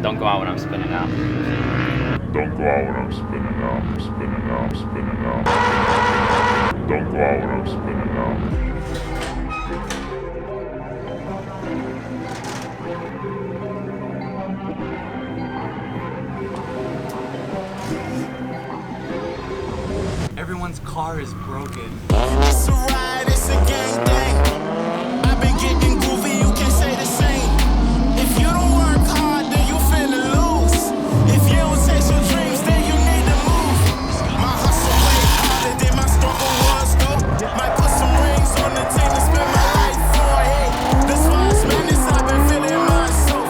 Don't go out when I'm spinning out. Don't go out when I'm spinning out, spinning out, spinning out. Don't go out when I'm spinning out. Everyone's car is broken. It's a ride, it's a gang thing. I've been getting groovy, you can't say the same. If you don't work hard, then you finna lose. If you don't chase your dreams, then you need to move. My hustle way harder than my struggle was, though. Might put some rings on the team and spend my life for it. This wise madness, I've been feeling myself.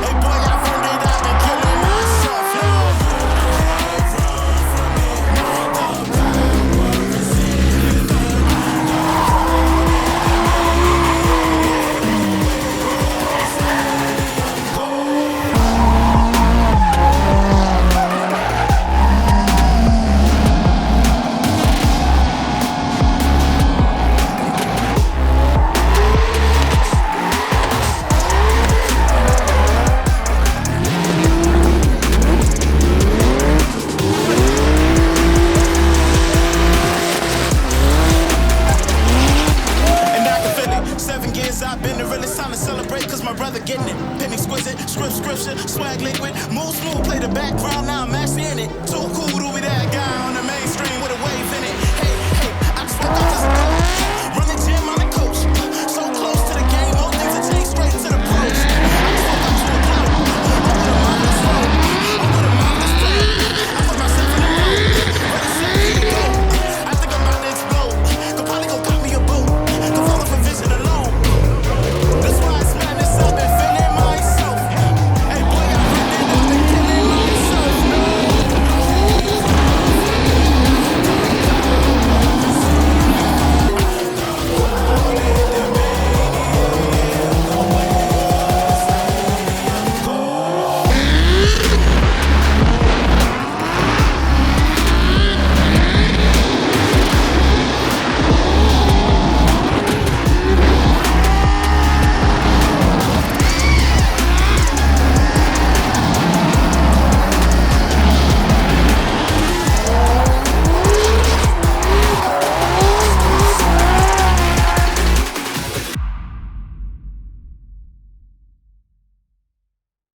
Hey boy, I've earned it, I've been killing myself, yo. I've been the realest, time to celebrate, cause my brother getting it. Pen exquisite, scripture, swag liquid. Move smooth, play the background, now I'm actually in it. Too cool to be that guy on the mainstream.